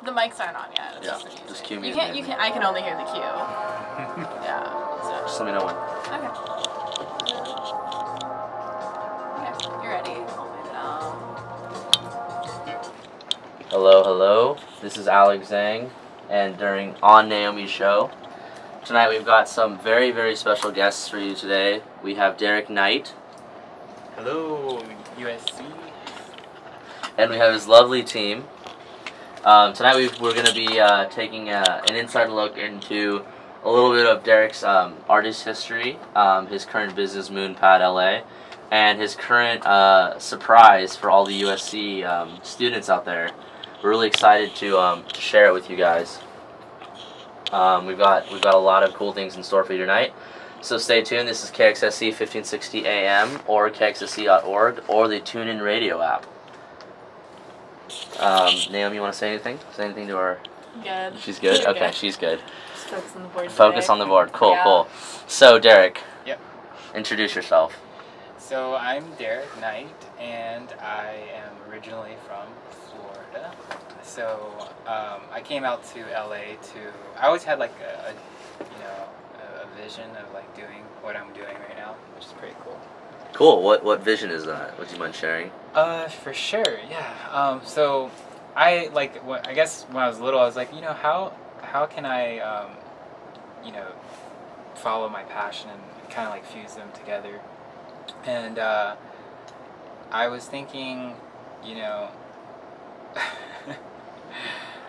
The mics aren't on yet. Yeah, just cue me. You can't. I can only hear the cue. Yeah. So. Just let me know when. Okay. Okay, you're ready. I'll move it out. Hello, hello. This is Alex Zhang, and during On Naomi's show tonight, we've got some very, very special guests for you today. We have Derrick Knight. Hello, USC. And we have his lovely team. Tonight we're going to be taking an inside look into a little bit of Derrick's artist history, his current business, Moonpad LA, and his current surprise for all the USC students out there. We're really excited to share it with you guys. We've got a lot of cool things in store for you tonight. So stay tuned. This is KXSC 1560 AM or KXSC.org or the TuneIn Radio app. Naomi, you want to say anything? Say anything to her? Good. She's good? You're Okay, good. she's good. Just focus on the board. Focus today. on the board. Cool, Yeah. cool. So, Derrick. Yep. Introduce yourself. So I'm Derrick Knight, and I am originally from Florida. So I came out to LA I always had like a vision of like doing what I'm doing right now, which is pretty cool. Cool. What vision is that? Would you mind sharing? For sure, yeah. So I I guess when I was little, I was like, how can I, follow my passion and kind of like fuse them together. And I was thinking,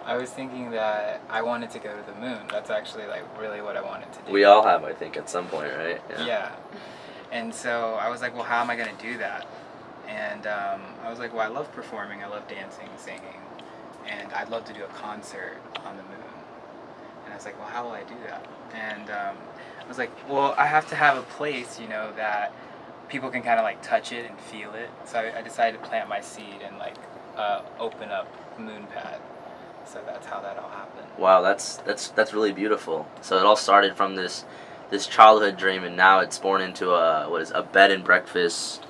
I was thinking that I wanted to go to the moon. That's actually like really what I wanted to do. We all have, I think, at some point, right? Yeah. And so I was like, well, how am I going to do that? And I was like, well, I love performing, I love dancing, singing, and I'd love to do a concert on the moon. And I was like, well, how will I do that? And I was like, well, I have to have a place, that people can kind of like touch it and feel it. So I decided to plant my seed and like open up Moonpad. So that's how that all happened. Wow, that's really beautiful. So it all started from this childhood dream, and now it's born into a bed and breakfast.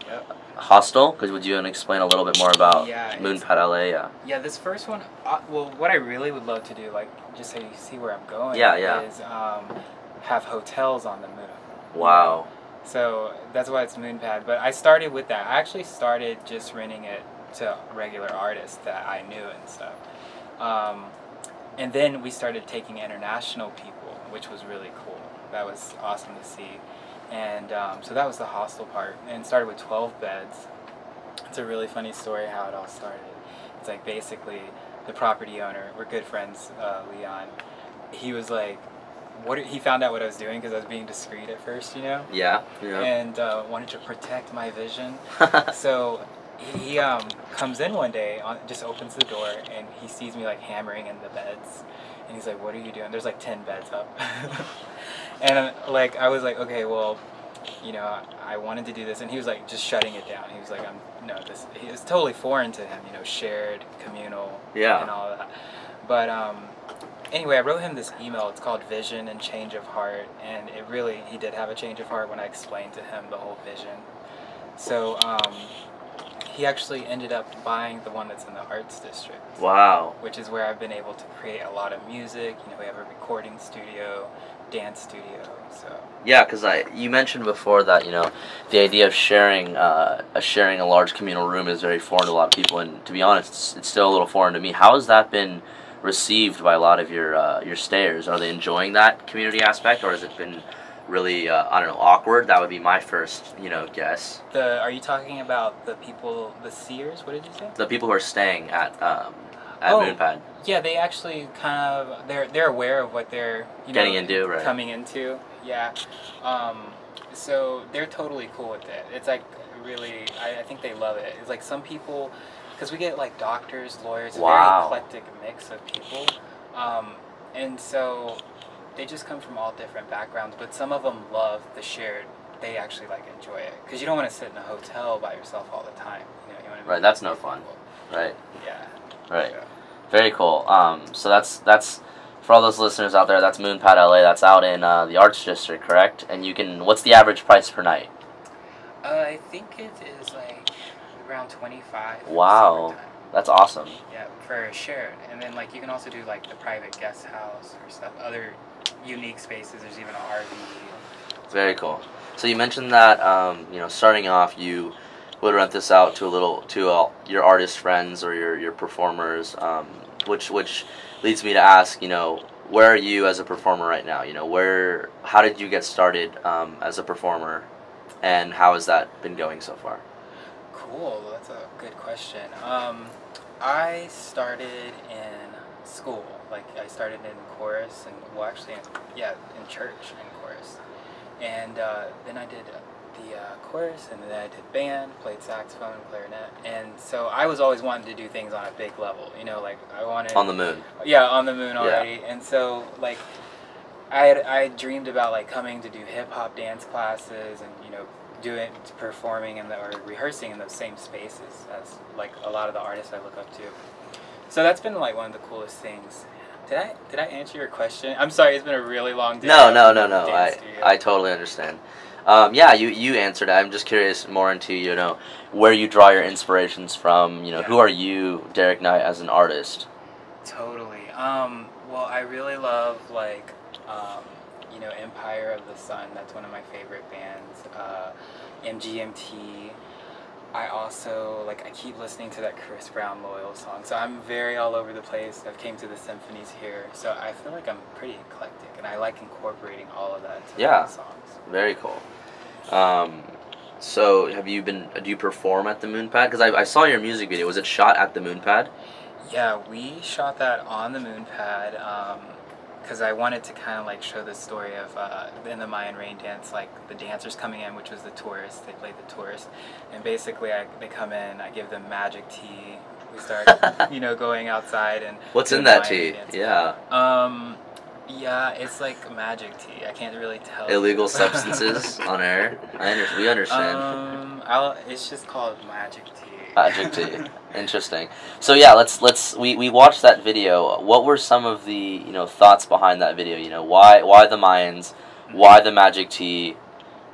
Yep. Hostel? Because would you want to explain a little bit more about Moonpad LA? Yeah, this first one, well, what I really would love to do, like, just so you see where I'm going, is have hotels on the moon. Wow. So that's why it's Moonpad. But I started with that. I actually started just renting it to regular artists that I knew and stuff. And then we started taking international people, which was really cool. That was awesome to see. And so that was the hostel part, and it started with 12 beds. It's a really funny story how it all started. It's like basically the property owner, we're good friends, Leon, he was like, he found out what I was doing because I was being discreet at first, Yeah. And wanted to protect my vision. So he comes in one day, just opens the door, and he sees me like hammering in the beds. And he's like, what are you doing? There's like 10 beds up. And I was like, okay, well, I wanted to do this. And he was like, just shutting it down. He was like, it was totally foreign to him, shared, communal, and all of that. But anyway, I wrote him this email. It's called Vision and Change of Heart. And he did have a change of heart when I explained to him the whole vision. So he actually ended up buying the one that's in the Arts District. Wow. Which is where I've been able to create a lot of music. We have a recording studio, dance studio. So yeah, because you mentioned before that the idea of sharing a large communal room is very foreign to a lot of people, and to be honest, it's still a little foreign to me. How has that been received by a lot of your stayers? Are they enjoying that community aspect, or has it been really awkward? That would be my first guess. Are you talking about the people, the seers? What did you say? The people who are staying at Moonpad. Yeah, they actually kind of they're aware of what they're getting into, right? Coming into, yeah. So they're totally cool with it. It's like really, I think they love it. It's like some people, because we get like doctors, lawyers, a very eclectic mix of people, and so they just come from all different backgrounds. But some of them love the shared. They actually like enjoy it because you don't want to sit in a hotel by yourself all the time. You want to right, that's no fun. Right. Yeah. Right. Yeah. Very cool. So that's for all those listeners out there. That's Moonpad LA. That's out in the Arts District, correct? And you can. What's the average price per night? I think it is like around 25. Wow. That's awesome. Yeah, for shared. And then like you can also do like the private guest house or stuff, other unique spaces. There's even an RV. Very cool. So you mentioned that starting off, you would rent this out to your artist friends or your performers, which leads me to ask, where are you as a performer right now? How did you get started as a performer, and how has that been going so far? Cool, that's a good question. I started in school. Like I started in chorus, and in church in chorus, and then I did the chorus, and then I did band, played saxophone and clarinet, and so I was always wanting to do things on a big level. Like I wanted on the moon. Yeah, on the moon already, Yeah. and so like I dreamed about like coming to do hip hop dance classes and performing or rehearsing in those same spaces as like a lot of the artists I look up to. So that's been like one of the coolest things. Did I answer your question? I'm sorry, it's been a really long day. No. I totally understand. You answered it. I'm just curious more into where you draw your inspirations from. Who are you, Derrick Knight, as an artist? Totally. Well, I really love like Empire of the Sun. That's one of my favorite bands. MGMT. I also I keep listening to that Chris Brown Loyal song. So I'm very all over the place. I've came to the symphonies here, so I feel like I'm pretty eclectic, and I like incorporating all of that into my songs. Very cool. So do you perform at the Moonpad? Because I saw your music video. Was it shot at the Moonpad? Yeah, we shot that on the Moonpad because I wanted to kind of like show the story of in the Mayan rain dance, like the dancers coming in, which was the tourists. They played the tourists, and basically they come in. I give them magic tea. We start going outside and what's in that tea? Dance. Yeah. Yeah, it's like magic tea. I can't really tell. Illegal substances on air. We understand. It's just called magic tea. Magic tea. Interesting. So yeah, we watched that video. What were some of the thoughts behind that video? Why the Mayans? Why the magic tea?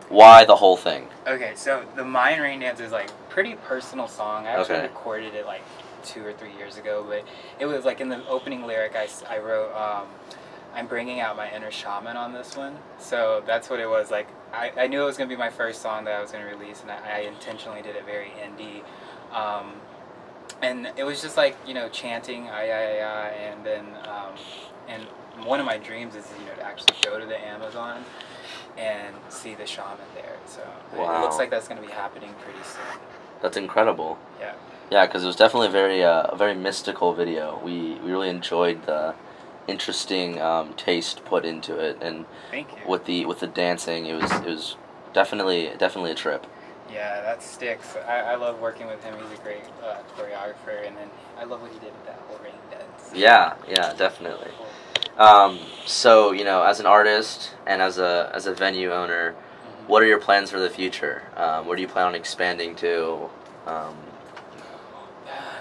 Why the whole thing? Okay, so the Mayan rain dance is like pretty personal song. I actually recorded it like 2 or 3 years ago, but it was like in the opening lyric I wrote I'm bringing out my inner shaman on this one. So that's what it was. Like I knew it was going to be my first song that I was going to release, and I intentionally did it very indie. And it was just like, chanting, and then, and one of my dreams is, to actually go to the Amazon and see the shaman there. So it looks like that's going to be happening pretty soon. That's incredible. Yeah. Yeah, because it was definitely a very mystical video. We really enjoyed the interesting taste put into it, and thank you. With the dancing, it was definitely a trip. Yeah, that sticks. I love working with him. He's a great choreographer, and then I love what he did with that whole rain dance. Yeah, definitely. So as an artist and as a venue owner, what are your plans for the future? Where do you plan on expanding to?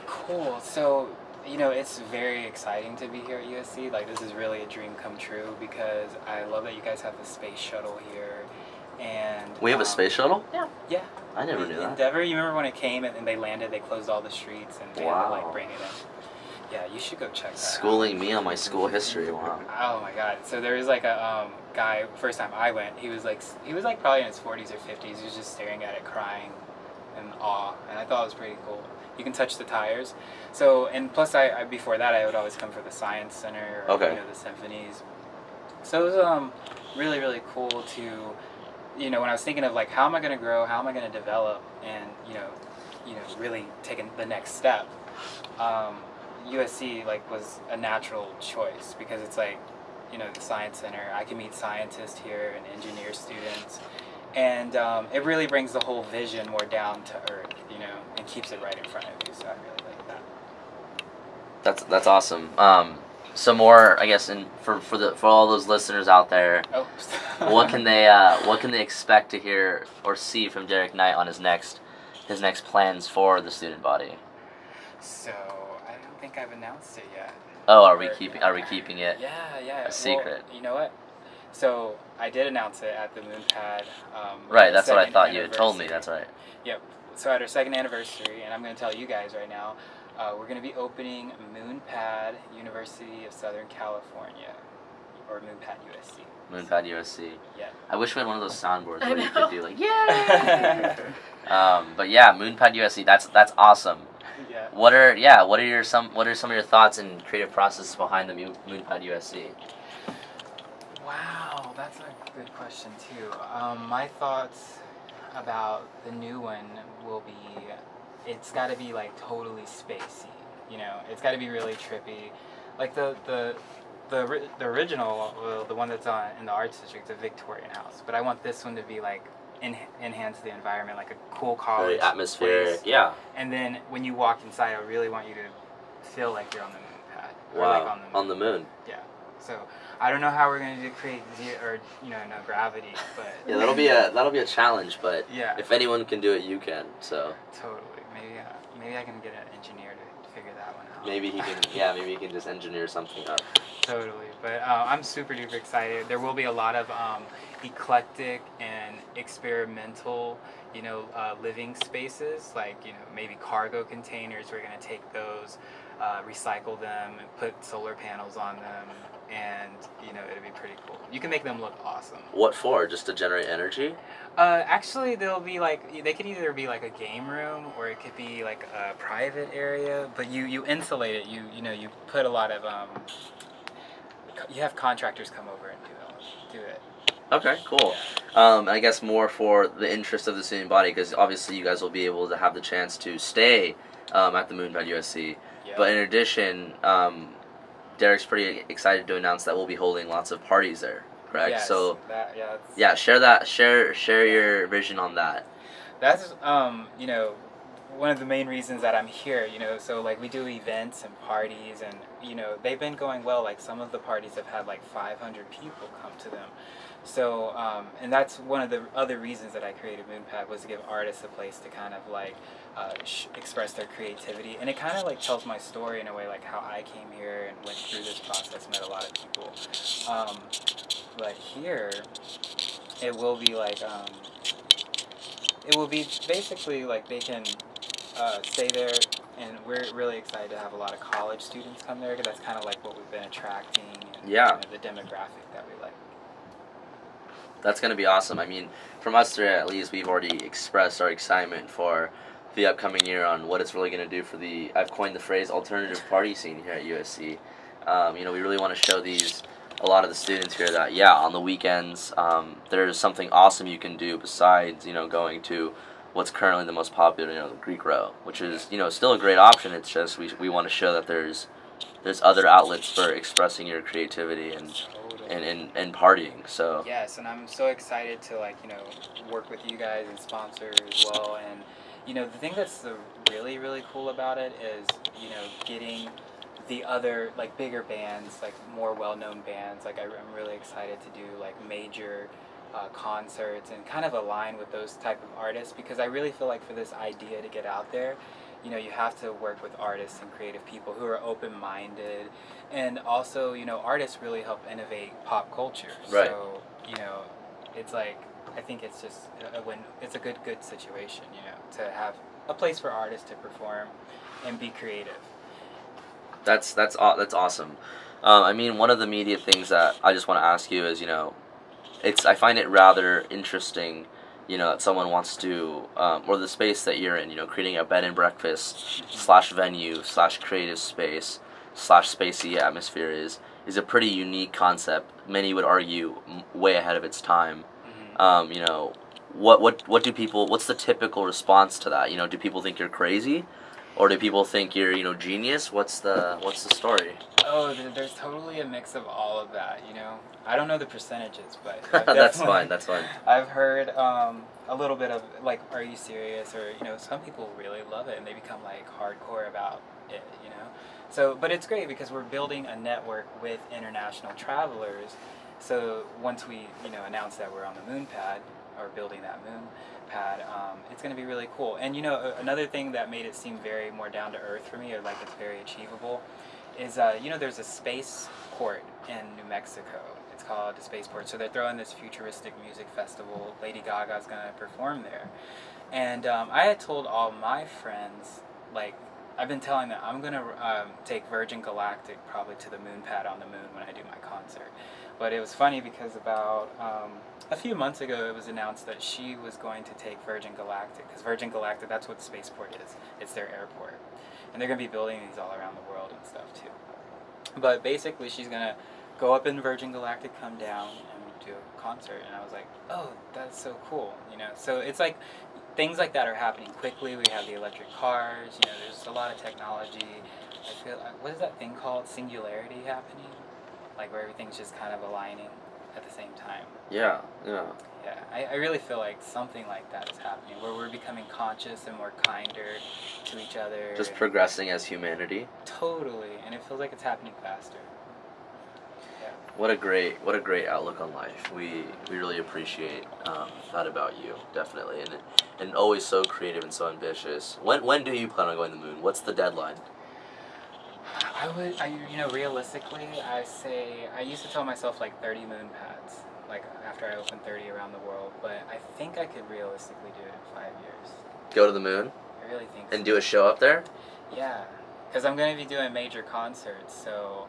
Cool. So it's very exciting to be here at USC. Like this is really a dream come true because I love that you guys have the space shuttle here. And we have a space shuttle? Yeah. I never knew that. Endeavor, you remember when it came and they landed, they closed all the streets and they had to like bring it in. Yeah, you should go check that Schooling me on my school history, wow. Oh my god. So there was like a guy, first time I went, he was like probably in his 40s or 50s, he was just staring at it crying in awe, and I thought it was pretty cool. You can touch the tires. So, and plus I before that I would always come for the Science Center or the symphonies. So it was really, really cool to when I was thinking of like how am I going to grow, how am I going to develop, and really taking the next step, USC like was a natural choice because it's like the Science Center. I can meet scientists here and engineer students, and it really brings the whole vision more down to earth, and keeps it right in front of you. So I really like that. That's awesome. Some more, I guess, for all those listeners out there, what can they expect to hear or see from Derrick Knight on his next plans for the student body? So I don't think I've announced it yet. Oh, are we keeping it? Yeah. A secret. Well, you know what? So I did announce it at the Moonpad. Right, that's what I thought you had told me. That's right. Yep. So at our 2nd anniversary, and I'm going to tell you guys right now, We're going to be opening Moonpad, University of Southern California, or Moonpad USC. Moonpad USC. Yeah. I wish we had one of those soundboards I where you know. could do like, yeah. But yeah, Moonpad USC. That's awesome. Yeah. What are some of your thoughts and creative process behind the Moonpad USC? Wow, that's a good question too. My thoughts about the new one will be, it's got to be like totally spacey. You know, it's got to be really trippy. Like the original, well, the one that's in the Arts District, the Victorian house. But I want this one to be like enhance the environment, like a cool college Very atmospheric, place. yeah. And then when you walk inside, I really want you to feel like you're on the moon pad. Or Wow, like on the moon. Yeah. So I don't know how we're gonna create no gravity, but Yeah, that'll be a challenge, but yeah, if anyone can do it, you can. So totally. Maybe I can get an engineer to figure that one out. maybe he can just engineer something up. Totally, but I'm super duper excited. There will be a lot of eclectic and experimental, living spaces, like maybe cargo containers. We're gonna take those, recycle them, and put solar panels on them, and it'll be pretty cool. You can make them look awesome. What for? Just to generate energy? Actually, they'll be they could either be like a game room or it could be like a private area. But you insulate it. You put a lot of you have contractors come over and do it. Okay, cool. Yeah. I guess more for the interest of the student body, because obviously you guys will be able to have the chance to stay at the Moonpad USC. Yeah. But in addition, Derrick's pretty excited to announce that we'll be holding lots of parties there. Correct? Yes, So that's, share your vision on that. That's one of the main reasons that I'm here. So like we do events and parties, and they've been going well. Like some of the parties have had like 500 people come to them. So and that's one of the other reasons that I created Moonpad, was to give artists a place to kind of like express their creativity, and it kind of like tells my story in a way, like how I came here and went through this process, met a lot of people. But here, it will be like it will be basically like they can stay there, and we're really excited to have a lot of college students come there, because that's kind of like what we've been attracting, and the demographic that we like. That's going to be awesome. I mean, from us three at least, we've already expressed our excitement for the upcoming year on what it's really going to do for the, I've coined the phrase, alternative party scene here at USC. We really want to show a lot of the students here that, on the weekends, there's something awesome you can do besides, going to what's currently the most popular, the Greek Row, which is, still a great option. It's just we want to show that there's other outlets for expressing your creativity and partying. So yes, and I'm so excited to work with you guys and sponsor as well. And the thing that's really really cool about it is getting the other bigger bands, more well-known bands. I'm really excited to do major concerts and kind of align with those type of artists, because I really feel like for this idea to get out there, you have to work with artists and creative people who are open-minded, and also artists really help innovate pop culture. Right. So it's I think it's just it's a good situation, to have a place for artists to perform and be creative. That's awesome. I mean, one of the immediate things that I just want to ask you is, I find it rather interesting, that someone wants to, or the space that you're in, creating a bed and breakfast / venue / creative space / Spacey Atmosphere is a pretty unique concept. Many would argue way ahead of its time. What do people? What's the typical response to that? Do people think you're crazy, or do people think you're genius? What's the story? Oh, there's totally a mix of all of that. I don't know the percentages, but That's fine. I've heard a little bit of are you serious? Or some people really love it and they become hardcore about it. So, but it's great because we're building a network with international travelers. So once we announce that we're on the Moonpad, or building that Moonpad, it's going to be really cool. And another thing that made it seem very more down to earth for me, or it's very achievable, is there's a space port in New Mexico. It's called the Spaceport. So they're throwing this futuristic music festival. Lady Gaga's going to perform there. And I had told all my friends, I've been telling them I'm gonna take Virgin Galactic probably to the Moonpad on the moon when I do my concert. But it was funny because about a few months ago it was announced that she was going to take Virgin Galactic, because Virgin Galactic, that's what the spaceport is. It's their airport. And they're going to be building these all around the world and stuff too. But basically she's going to go up in Virgin Galactic, come down, and do a concert. And I was like, oh, that's so cool. You know, so it's like things like that are happening quickly. We have the electric cars, you know, there's a lot of technology. I feel, what is that thing called? Singularity happening? Like where everything's just kind of aligning at the same time. Yeah, yeah. Yeah, I really feel like something like that is happening, where we're becoming conscious and more kinder to each other. Just progressing as humanity. Totally, and it feels like it's happening faster. Yeah. What a great outlook on life. We really appreciate that about you, definitely, and always so creative and so ambitious. When do you plan on going to the moon? What's the deadline? You know, realistically, I used to tell myself like 30 moon pads, like after I opened 30 around the world, but I think I could realistically do it in 5 years. Go to the moon? I really think And so. do a show up there? Yeah, because I'm going to be doing major concerts, so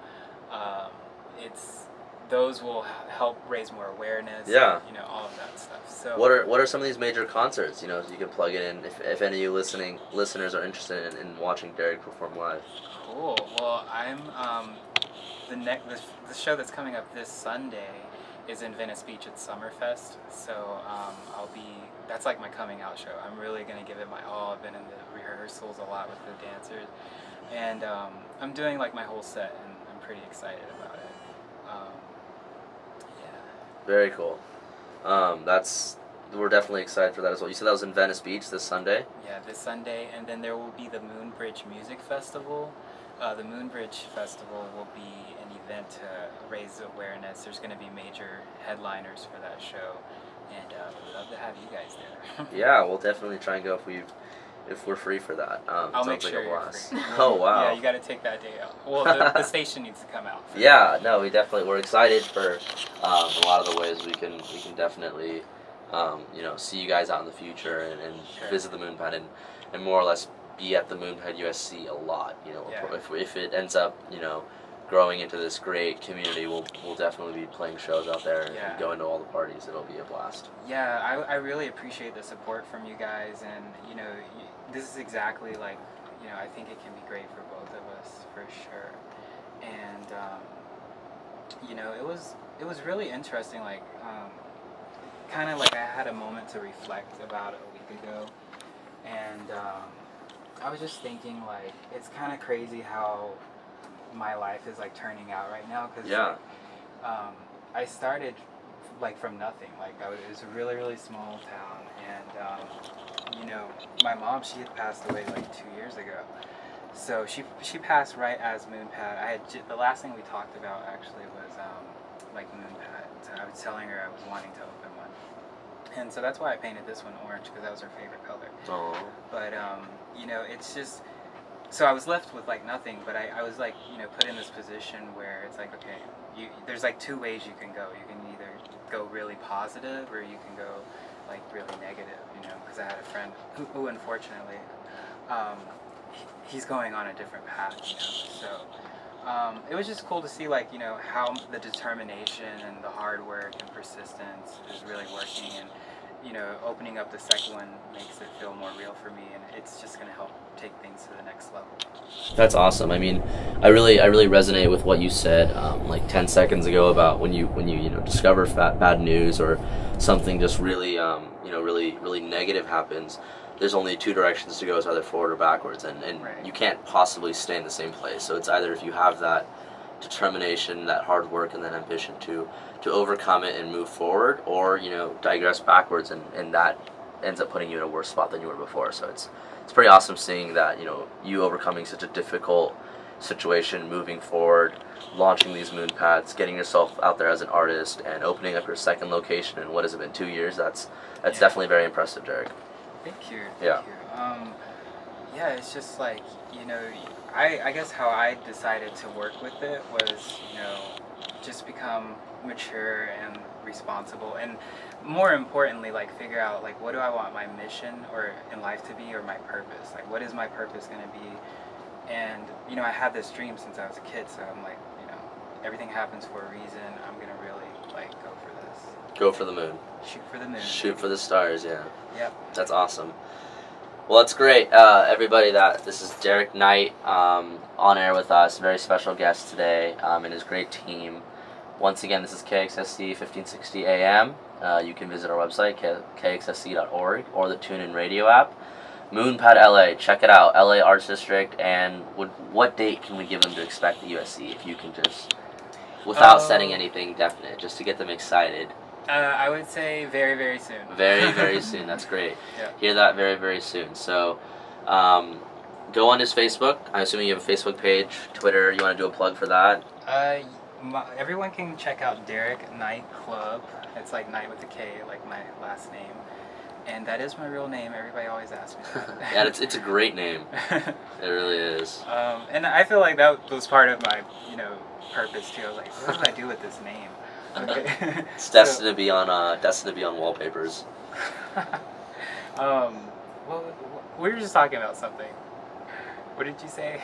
those will help raise more awareness. Yeah. You know, all of that stuff. So What are some of these major concerts? You know, so you can plug it in if any of you listeners are interested in watching Derrick perform live. Cool. Well, I'm the show that's coming up this Sunday is in Venice Beach at Summerfest. So that's like my coming out show. I'm really gonna give it my all. I've been in the rehearsals a lot with the dancers, and I'm doing like my whole set, and I'm pretty excited about it. Yeah. Very cool. We're definitely excited for that as well. You said that was in Venice Beach this Sunday? Yeah, this Sunday, and then there will be the Moonbridge Music Festival. The Moonbridge Festival will be an event to raise awareness. There's going to be major headliners for that show, and we'd love to have you guys there. Yeah, we'll definitely try and go if we're free for that. I'll make sounds sure like a you're blast. free. Oh wow. Yeah, you got to take that day out. Well, the station needs to come out. Yeah, no, we're excited for a lot of the ways we can definitely see you guys out in the future and Sure. visit the Moonpad and more or less be at the Moonpad USC a lot. You know, Yeah. if it ends up growing into this great community, we'll definitely be playing shows out there Yeah. and going to all the parties. It'll be a blast. Yeah, I really appreciate the support from you guys, and this is exactly like, I think it can be great for both of us for sure. And it was really interesting, like kind of like I had a moment to reflect about it a week ago, and I was just thinking, like, it's kind of crazy how my life is like turning out right now, because Yeah. I started like from nothing. Like it was a really, really small town, and my mom, she had passed away like 2 years ago. So she passed right as Moonpad. The last thing we talked about actually was like Moonpad. So I was telling her I was wanting to open one, and so that's why I painted this one orange, because that was her favorite color. Oh. But it's just, so I was left with like nothing. But I was like put in this position where it's like, okay, there's like two ways you can go. You can either go really positive, or you can go like really negative. Because I had a friend who unfortunately, he's going on a different path. So it was just cool to see like how the determination and the hard work and persistence is really working, and opening up the second one makes it feel more real for me, and it's just going to help take things to the next level. That's awesome. I mean, I really resonate with what you said like 10 seconds ago about when you discover bad news or something just really really negative happens. There's only two directions to go. It's either forward or backwards, and Right. you can't possibly stay in the same place. So it's either if you have that determination, that hard work, and that ambition to overcome it and move forward, or digress backwards, and that ends up putting you in a worse spot than you were before. So it's pretty awesome seeing that you overcoming such a difficult situation, moving forward, launching these Moonpads, getting yourself out there as an artist, and opening up your second location in what has it been, 2 years. That's Yeah. definitely very impressive, Derrick. Thank you. Yeah. Thank you. Yeah, it's just like, I guess how I decided to work with it was, just become mature and responsible, and more importantly, like figure out like what do I want my mission or in life to be, or my purpose. Like what is my purpose going to be And, you know, I had this dream since I was a kid, so I'm like, you know, everything happens for a reason. I'm going to really, like, go for this. Go for the moon. Shoot for the moon. Shoot for the stars, yeah. Yep. That's awesome. Well, that's great, everybody. This is Derrick Knight on air with us. Very special guest today, and his great team. Once again, this is KXSC 1560 AM. You can visit our website, KXSC.org, or the TuneIn Radio app. Moonpad LA, check it out. LA Arts District. And what date can we give them to expect the USC? If you can just, without setting anything definite, just to get them excited. I would say very, very soon. Very, very soon. That's great. Yeah. Hear that very, very soon. So, go on his Facebook. I'm assuming you have a Facebook page, Twitter. You want to do a plug for that? Everyone can check out Derrick Knight Club. It's like Knight with a K, like my last name. And that is my real name. Everybody always asks me that. Yeah, it's a great name. It really is. And I feel like that was part of my, you know, purpose too. I was like, what do I do with this name? Okay. It's destined to be on wallpapers. Well, we were just talking about something. What did you say?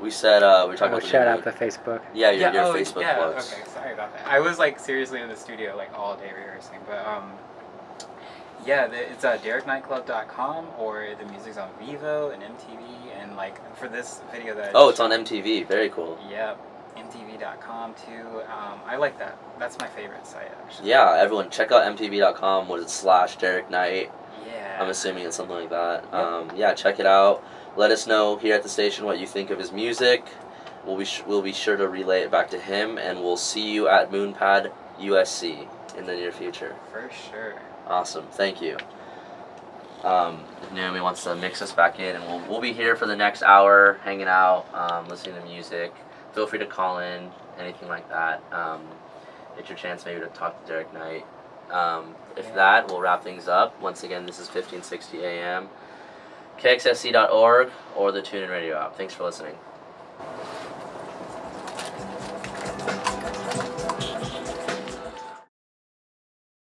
We said we were talking about shout out the Facebook. Yeah, your Facebook plugs. Okay, sorry about that. I was like seriously in the studio like all day rehearsing, but yeah, it's DerrickKnightClub.com, or the music's on Vivo and MTV, and like for this video that it's on MTV. Very cool. Yep. MTV.com too. I like that. That's my favorite site actually. Yeah, everyone check out MTV.com. What is it / Derrick Knight? Yeah. I'm assuming it's something like that. Yep. Yeah, check it out. Let us know here at the station what you think of his music. We'll be sure to relay it back to him, and we'll see you at Moonpad USC in the near future. For sure. Awesome. Thank you. Naomi wants to mix us back in, and we'll be here for the next hour, hanging out, listening to music. Feel free to call in, anything like that. It's your chance maybe to talk to Derrick Knight. If that, we'll wrap things up. Once again, this is 1560 AM, KXSC.org, or the TuneIn Radio app. Thanks for listening.